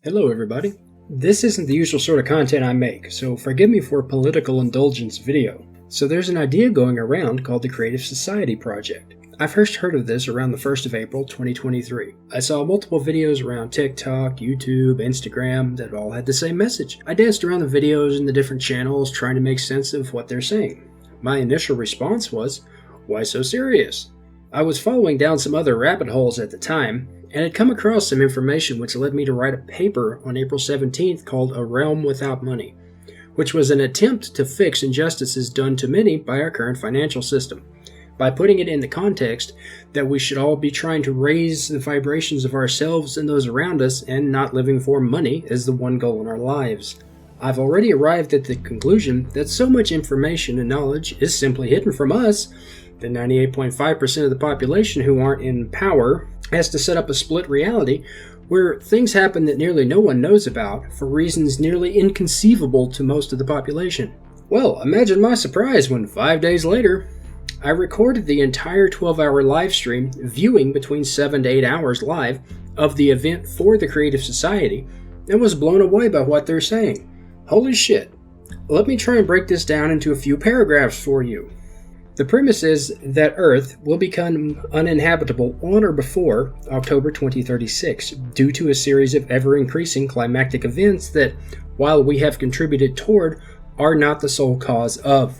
Hello everybody. This isn't the usual sort of content I make, so forgive me for a political indulgence video. So there's an idea going around called the Creative Society Project. I first heard of this around the 1st of April 2023. I saw multiple videos around TikTok, YouTube, Instagram that all had the same message. I danced around the videos in the different channels trying to make sense of what they're saying. My initial response was, why so serious? I was following down some other rabbit holes at the time, and had come across some information which led me to write a paper on April 17th called A Realm Without Money, which was an attempt to fix injustices done to many by our current financial system, by putting it in the context that we should all be trying to raise the vibrations of ourselves and those around us and not living for money as the one goal in our lives. I've already arrived at the conclusion that so much information and knowledge is simply hidden from us, the 98.5% of the population who aren't in power has to set up a split reality where things happen that nearly no one knows about for reasons nearly inconceivable to most of the population. Well, imagine my surprise when 5 days later, I recorded the entire 12-hour live stream, viewing between 7 to 8 hours live of the event for the Creative Society, and was blown away by what they're saying. Holy shit. Let me try and break this down into a few paragraphs for you. The premise is that Earth will become uninhabitable on or before October 2036 due to a series of ever-increasing climactic events that, while we have contributed toward, are not the sole cause of.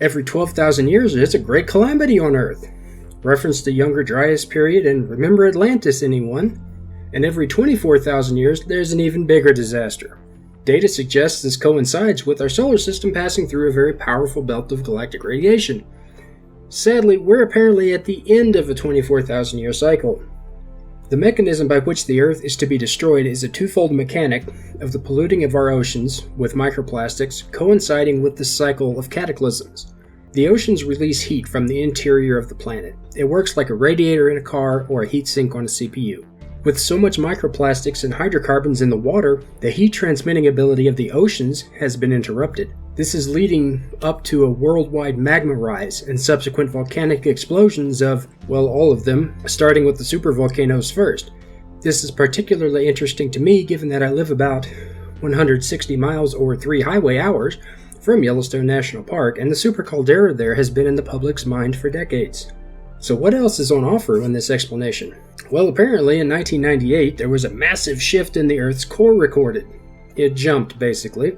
Every 12,000 years is a great calamity on Earth. Reference the Younger Dryas period and remember Atlantis, anyone? And every 24,000 years there's an even bigger disaster. Data suggests this coincides with our solar system passing through a very powerful belt of galactic radiation. Sadly, we're apparently at the end of a 24,000-year cycle. The mechanism by which the Earth is to be destroyed is a twofold mechanic of the polluting of our oceans with microplastics coinciding with the cycle of cataclysms. The oceans release heat from the interior of the planet. It works like a radiator in a car or a heat sink on a CPU. With so much microplastics and hydrocarbons in the water, the heat transmitting ability of the oceans has been interrupted. This is leading up to a worldwide magma rise and subsequent volcanic explosions of, well, all of them, starting with the supervolcanoes first. This is particularly interesting to me given that I live about 160 miles or 3 highway hours from Yellowstone National Park, and the super caldera there has been in the public's mind for decades. So what else is on offer in this explanation? Well, apparently in 1998 there was a massive shift in the Earth's core recorded. It jumped, basically,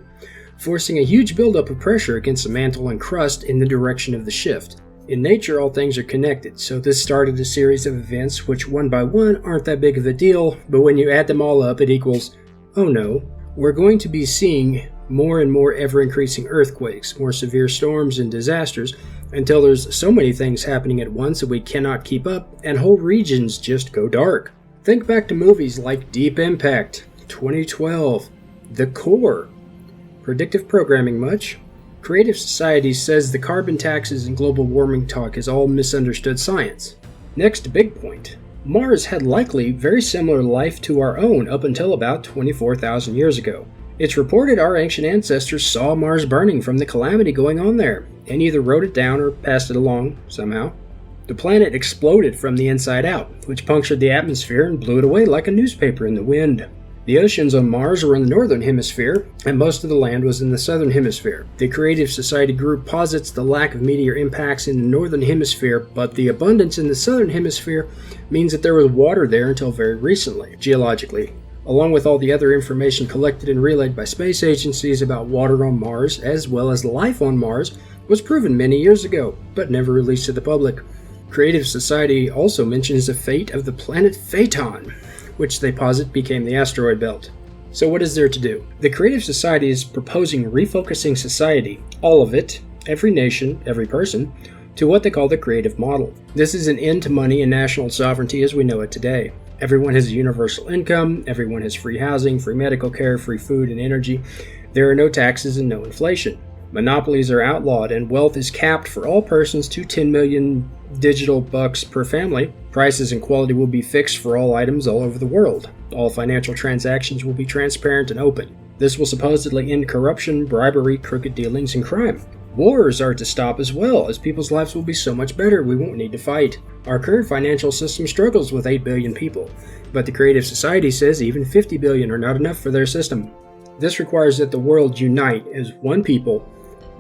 forcing a huge buildup of pressure against the mantle and crust in the direction of the shift. In nature, all things are connected, so this started a series of events which one by one aren't that big of a deal, but when you add them all up it equals, oh no, we're going to be seeing more and more ever-increasing earthquakes, more severe storms and disasters, until there's so many things happening at once that we cannot keep up, and whole regions just go dark. Think back to movies like Deep Impact, 2012, The Core. Predictive programming much? Creative Society says the carbon taxes and global warming talk is all misunderstood science. Next big point. Mars had likely very similar life to our own up until about 24,000 years ago. It's reported our ancient ancestors saw Mars burning from the calamity going on there, and either wrote it down or passed it along somehow. The planet exploded from the inside out, which punctured the atmosphere and blew it away like a newspaper in the wind. The oceans on Mars were in the northern hemisphere, and most of the land was in the southern hemisphere. The Creative Society group posits the lack of meteor impacts in the northern hemisphere, but the abundance in the southern hemisphere means that there was water there until very recently, geologically. Along with all the other information collected and relayed by space agencies about water on Mars, as well as life on Mars, was proven many years ago, but never released to the public. Creative Society also mentions the fate of the planet Phaeton, which they posit became the asteroid belt. So what is there to do? The Creative Society is proposing refocusing society, all of it, every nation, every person, to what they call the creative model. This is an end to money and national sovereignty as we know it today. Everyone has a universal income, everyone has free housing, free medical care, free food and energy. There are no taxes and no inflation. Monopolies are outlawed and wealth is capped for all persons to 10 million digital bucks per family. Prices and quality will be fixed for all items all over the world. All financial transactions will be transparent and open. This will supposedly end corruption, bribery, crooked dealings, and crime. Wars are to stop as well, as people's lives will be so much better we won't need to fight. Our current financial system struggles with 8 billion people, but the Creative Society says even 50 billion are not enough for their system. This requires that the world unite as one people,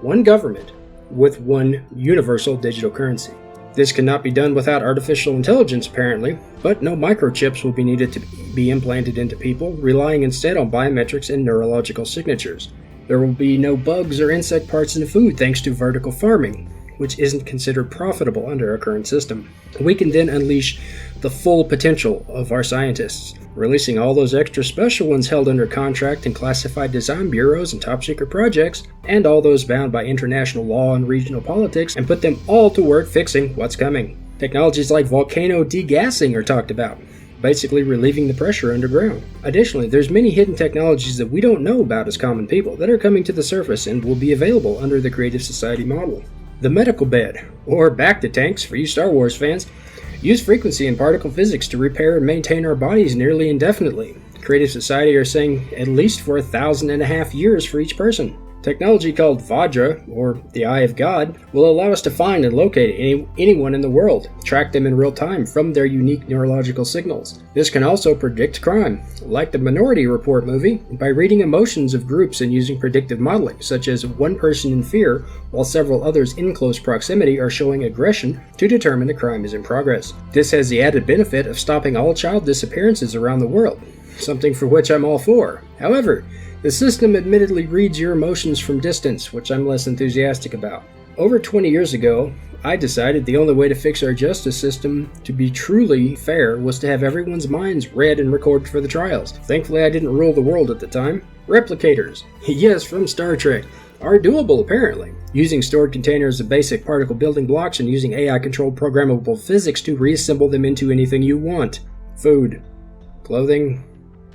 one government, with one universal digital currency. This cannot be done without artificial intelligence, apparently, but no microchips will be needed to be implanted into people, relying instead on biometrics and neurological signatures. There will be no bugs or insect parts in the food thanks to vertical farming, which isn't considered profitable under our current system. We can then unleash the full potential of our scientists, releasing all those extra special ones held under contract in classified design bureaus and top secret projects, and all those bound by international law and regional politics, and put them all to work fixing what's coming. Technologies like volcano degassing are talked about, basically relieving the pressure underground. Additionally, there's many hidden technologies that we don't know about as common people that are coming to the surface and will be available under the Creative Society model. The medical bed, or Bacta-tanks for you Star Wars fans, use frequency and particle physics to repair and maintain our bodies nearly indefinitely. Creative Society are saying at least for 1,500 years for each person. Technology called Vajra, or the Eye of God, will allow us to find and locate anyone in the world, track them in real time from their unique neurological signals. This can also predict crime, like the Minority Report movie, by reading emotions of groups and using predictive modeling, such as one person in fear while several others in close proximity are showing aggression to determine a crime is in progress. This has the added benefit of stopping all child disappearances around the world, something for which I'm all for. However, the system admittedly reads your emotions from distance, which I'm less enthusiastic about. Over 20 years ago, I decided the only way to fix our justice system to be truly fair was to have everyone's minds read and recorded for the trials. Thankfully, I didn't rule the world at the time. Replicators, yes, from Star Trek, are doable apparently, using stored containers of basic particle building blocks and using AI-controlled programmable physics to reassemble them into anything you want. Food, clothing,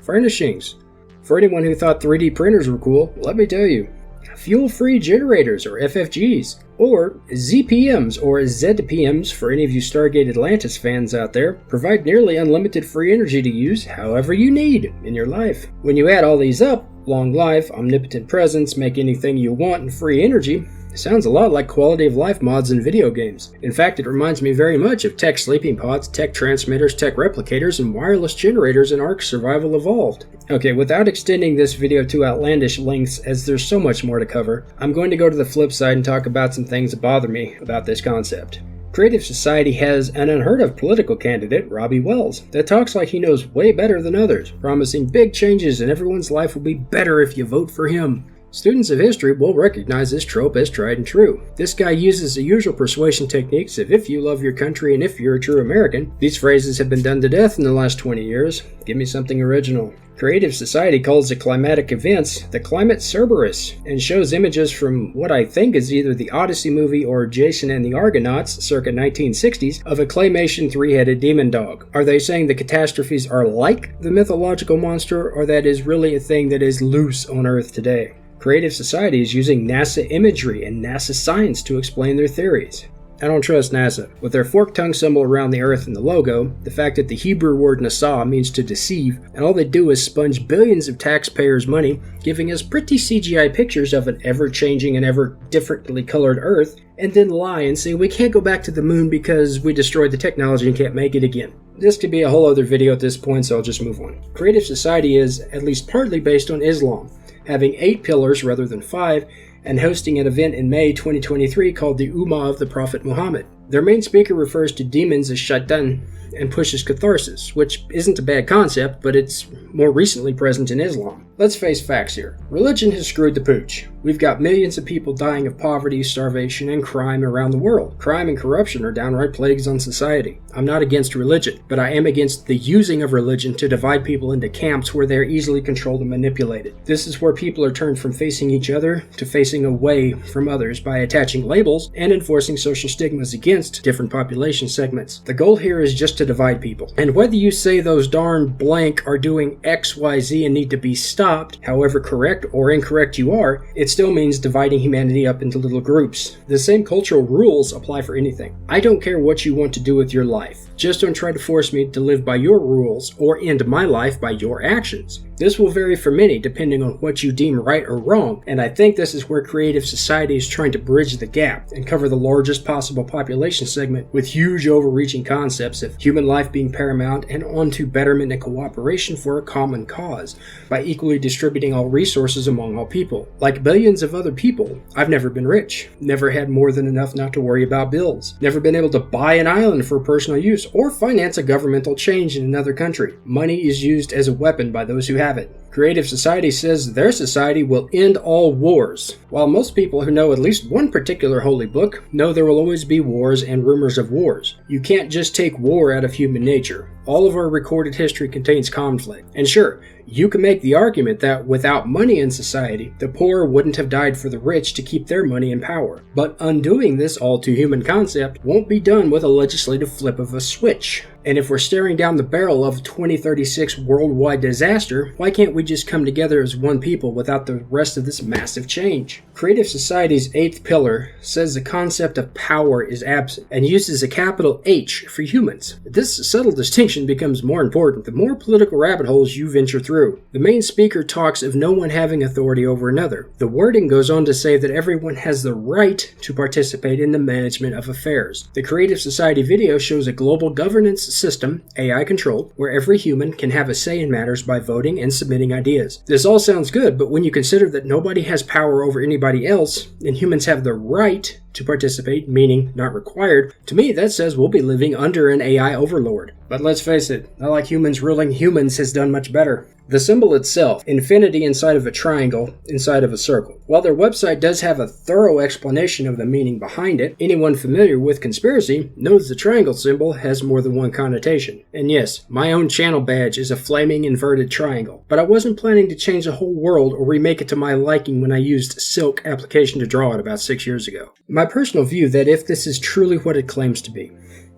furnishings. For anyone who thought 3D printers were cool, let me tell you, fuel-free generators, or FFGs, or ZPMs, or ZPMs for any of you Stargate Atlantis fans out there, provide nearly unlimited free energy to use however you need in your life. When you add all these up, long life, omnipotent presence, make anything you want, and free energy, sounds a lot like quality of life mods in video games. In fact, it reminds me very much of tech sleeping pods, tech transmitters, tech replicators, and wireless generators in Ark Survival Evolved. Okay, without extending this video to outlandish lengths, as there's so much more to cover, I'm going to go to the flip side and talk about some things that bother me about this concept. Creative Society has an unheard of political candidate, Robbie Wells, that talks like he knows way better than others, promising big changes and everyone's life will be better if you vote for him. Students of history will recognize this trope as tried and true. This guy uses the usual persuasion techniques of if you love your country and if you're a true American. These phrases have been done to death in the last 20 years. Give me something original. Creative Society calls the climatic events the climate Cerberus and shows images from what I think is either the Odyssey movie or Jason and the Argonauts circa 1960s of a claymation three-headed demon dog. Are they saying the catastrophes are like the mythological monster, or that is really a thing that is loose on Earth today? Creative Society is using NASA imagery and NASA science to explain their theories. I don't trust NASA. With their forked tongue symbol around the Earth in the logo, the fact that the Hebrew word Nasa means to deceive, and all they do is sponge billions of taxpayers' money, giving us pretty CGI pictures of an ever-changing and ever-differently colored Earth, and then lie and say we can't go back to the moon because we destroyed the technology and can't make it again. This could be a whole other video at this point, so I'll just move on. Creative Society is at least partly based on Islam, having 8 pillars rather than 5, and hosting an event in May 2023 called the Ummah of the Prophet Muhammad. Their main speaker refers to demons as shaitan and pushes catharsis, which isn't a bad concept, but it's more recently present in Islam. Let's face facts here. Religion has screwed the pooch. We've got millions of people dying of poverty, starvation, and crime around the world. Crime and corruption are downright plagues on society. I'm not against religion, but I am against the using of religion to divide people into camps where they're easily controlled and manipulated. This is where people are turned from facing each other to facing away from others by attaching labels and enforcing social stigmas against different population segments. The goal here is just to divide people. And whether you say those darn blank are doing X, Y, Z and need to be stopped, however correct or incorrect you are, it still means dividing humanity up into little groups. The same cultural rules apply for anything. I don't care what you want to do with your life. Just don't try to force me to live by your rules or end my life by your actions. This will vary for many depending on what you deem right or wrong, and I think this is where creative society is trying to bridge the gap and cover the largest possible population segment with huge overreaching concepts of human life being paramount and onto betterment and cooperation for a common cause by equally distributing all resources among all people. Like billions of other people, I've never been rich, never had more than enough not to worry about bills, never been able to buy an island for personal use or finance a governmental change in another country. Money is used as a weapon by those who have it. Creative Society says their society will end all wars. While most people who know at least one particular holy book know there will always be wars and rumors of wars. You can't just take war out of human nature. All of our recorded history contains conflict. And sure, you can make the argument that without money in society, the poor wouldn't have died for the rich to keep their money and power. But undoing this all-too-human concept won't be done with a legislative flip of a switch. And if we're staring down the barrel of 2036 worldwide disaster, why can't we just come together as one people without the rest of this massive change? Creative Society's 8th pillar says the concept of power is absent and uses a capital H for humans. This subtle distinction becomes more important the more political rabbit holes you venture through. The main speaker talks of no one having authority over another. The wording goes on to say that everyone has the right to participate in the management of affairs. The Creative Society video shows a global governance system, AI controlled, where every human can have a say in matters by voting and submitting ideas. This all sounds good, but when you consider that nobody has power over anybody else, and humans have the right to participate, meaning not required, to me that says we'll be living under an AI overlord. But let's face it, not like humans ruling humans has done much better. The symbol itself, infinity inside of a triangle, inside of a circle. While their website does have a thorough explanation of the meaning behind it, anyone familiar with conspiracy knows the triangle symbol has more than one connotation. And yes, my own channel badge is a flaming inverted triangle, but I wasn't planning to change the whole world or remake it to my liking when I used Silk application to draw it about 6 years ago. My personal view that if this is truly what it claims to be,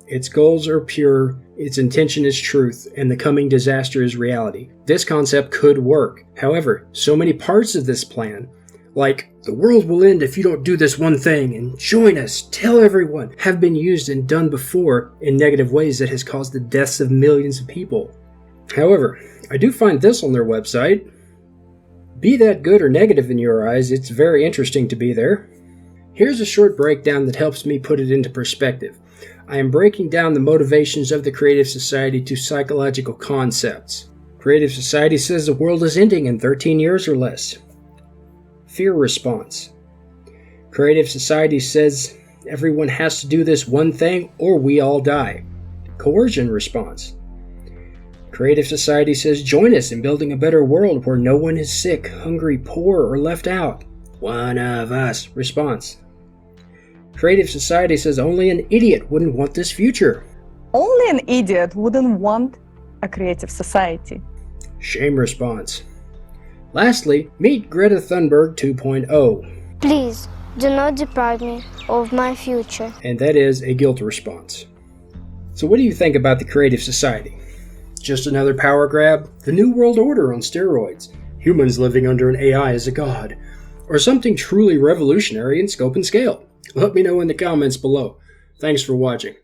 its goals are pure, its intention is truth, and the coming disaster is reality, this concept could work. However, so many parts of this plan, like the world will end if you don't do this one thing and join us, tell everyone, have been used and done before in negative ways that has caused the deaths of millions of people. However, I do find this on their website. Be that good or negative in your eyes, it's very interesting to be there. Here's a short breakdown that helps me put it into perspective. I am breaking down the motivations of the Creative Society to psychological concepts. Creative Society says the world is ending in 13 years or less. Fear response. Creative Society says everyone has to do this one thing or we all die. Coercion response. Creative Society says join us in building a better world where no one is sick, hungry, poor, or left out. One of us response. Creative Society says only an idiot wouldn't want this future. Only an idiot wouldn't want a creative society. Shame response. Lastly, meet Greta Thunberg 2.0. Please, do not deprive me of my future. And that is a guilt response. So what do you think about the Creative Society? Just another power grab? The New World Order on steroids? Humans living under an AI as a god? Or something truly revolutionary in scope and scale? Let me know in the comments below. Thanks for watching.